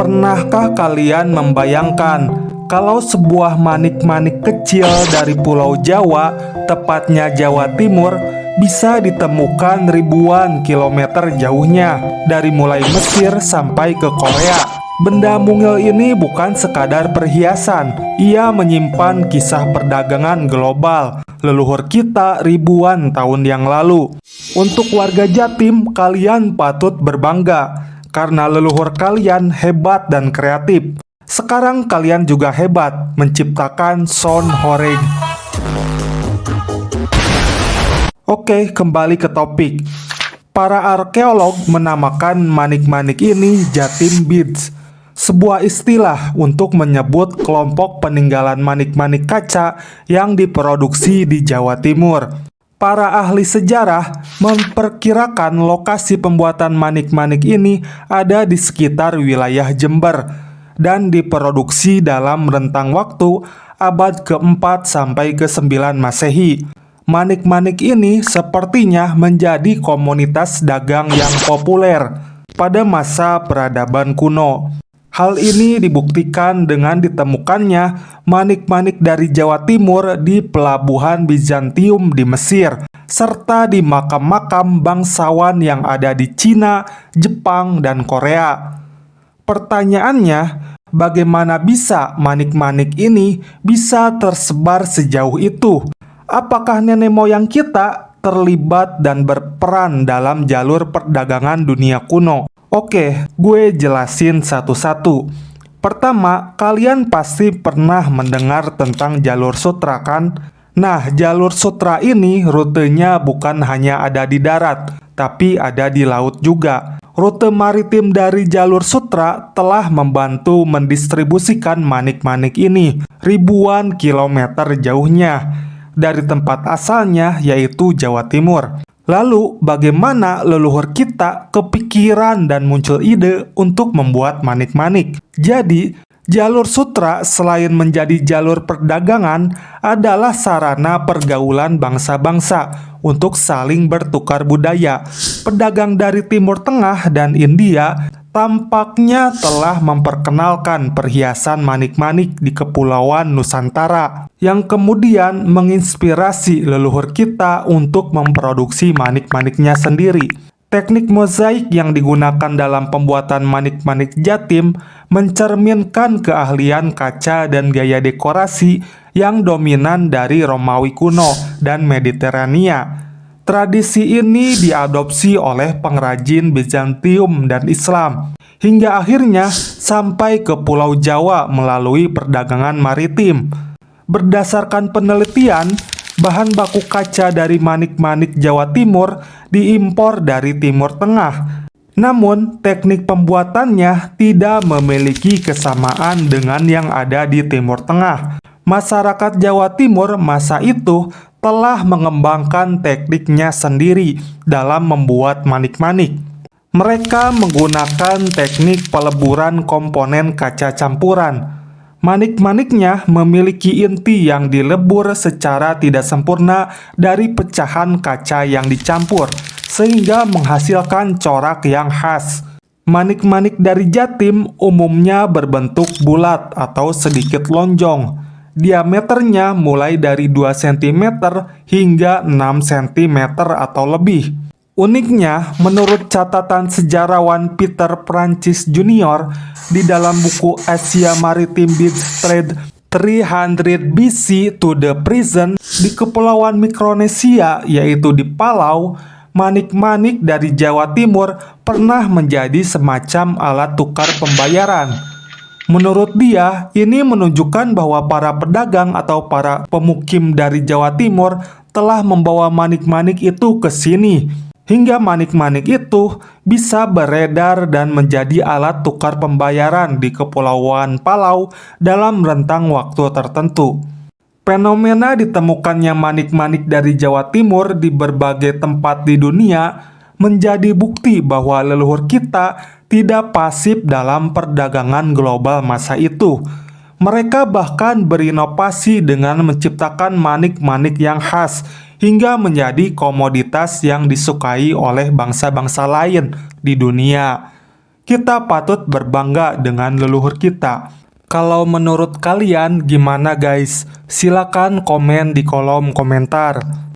Pernahkah kalian membayangkan kalau sebuah manik-manik kecil dari Pulau Jawa, tepatnya Jawa Timur, bisa ditemukan ribuan kilometer jauhnya dari mulai Mesir sampai ke Korea? Benda mungil ini bukan sekadar perhiasan, ia menyimpan kisah perdagangan global leluhur kita ribuan tahun yang lalu. Untuk warga Jatim, kalian patut berbangga karena leluhur kalian hebat dan kreatif. Sekarang kalian juga hebat menciptakan sound horeg. Oke, kembali ke topik. Para arkeolog menamakan manik-manik ini Jatim Beads, sebuah istilah untuk menyebut kelompok peninggalan manik-manik kaca yang diproduksi di Jawa Timur. Para ahli sejarah memperkirakan lokasi pembuatan manik-manik ini ada di sekitar wilayah Jember dan diproduksi dalam rentang waktu abad ke-4 sampai ke-9 Masehi. Manik-manik ini sepertinya menjadi komunitas dagang yang populer pada masa peradaban kuno. Hal ini dibuktikan dengan ditemukannya manik-manik dari Jawa Timur di pelabuhan Bizantium di Mesir, serta di makam-makam bangsawan yang ada di Cina, Jepang, dan Korea. Pertanyaannya, bagaimana bisa manik-manik ini bisa tersebar sejauh itu? Apakah nenek moyang kita terlibat dan berperan dalam jalur perdagangan dunia kuno? Oke, gue jelasin satu-satu. Pertama, kalian pasti pernah mendengar tentang jalur sutra kan? Nah, jalur sutra ini rutenya bukan hanya ada di darat, tapi ada di laut juga. Rute maritim dari jalur sutra telah membantu mendistribusikan manik-manik ini ribuan kilometer jauhnya dari tempat asalnya, yaitu Jawa Timur. Lalu, bagaimana leluhur kita kepikiran dan muncul ide untuk membuat manik-manik? Jadi, jalur sutra selain menjadi jalur perdagangan adalah sarana pergaulan bangsa-bangsa untuk saling bertukar budaya. Pedagang dari Timur Tengah dan India tampaknya telah memperkenalkan perhiasan manik-manik di Kepulauan Nusantara, yang kemudian menginspirasi leluhur kita untuk memproduksi manik-maniknya sendiri. Teknik mozaik yang digunakan dalam pembuatan manik-manik Jatim mencerminkan keahlian kaca dan gaya dekorasi yang dominan dari Romawi kuno dan Mediterania. Tradisi ini diadopsi oleh pengrajin Bizantium dan Islam, hingga akhirnya sampai ke Pulau Jawa melalui perdagangan maritim. Berdasarkan penelitian, bahan baku kaca dari manik-manik Jawa Timur diimpor dari Timur Tengah. Namun, teknik pembuatannya tidak memiliki kesamaan dengan yang ada di Timur Tengah. Masyarakat Jawa Timur masa itu telah mengembangkan tekniknya sendiri dalam membuat manik-manik. Mereka menggunakan teknik peleburan komponen kaca campuran. Manik-maniknya memiliki inti yang dilebur secara tidak sempurna dari pecahan kaca yang dicampur, sehingga menghasilkan corak yang khas. Manik-manik dari Jatim umumnya berbentuk bulat atau sedikit lonjong. Diameternya mulai dari 2 cm hingga 6 cm atau lebih. Uniknya, menurut catatan sejarawan Peter Francis Jr. di dalam buku Asia Maritime Beads Trade 300 BC to the Present, di Kepulauan Mikronesia, yaitu di Palau, manik-manik dari Jawa Timur pernah menjadi semacam alat tukar pembayaran. Menurut dia, ini menunjukkan bahwa para pedagang atau para pemukim dari Jawa Timur telah membawa manik-manik itu ke sini, hingga manik-manik itu bisa beredar dan menjadi alat tukar pembayaran di Kepulauan Palau dalam rentang waktu tertentu. Fenomena ditemukannya manik-manik dari Jawa Timur di berbagai tempat di dunia menjadi bukti bahwa leluhur kita tidak pasif dalam perdagangan global masa itu. Mereka bahkan berinovasi dengan menciptakan manik-manik yang khas hingga menjadi komoditas yang disukai oleh bangsa-bangsa lain di dunia. Kita patut berbangga dengan leluhur kita. Kalau menurut kalian gimana guys? Silakan komen di kolom komentar.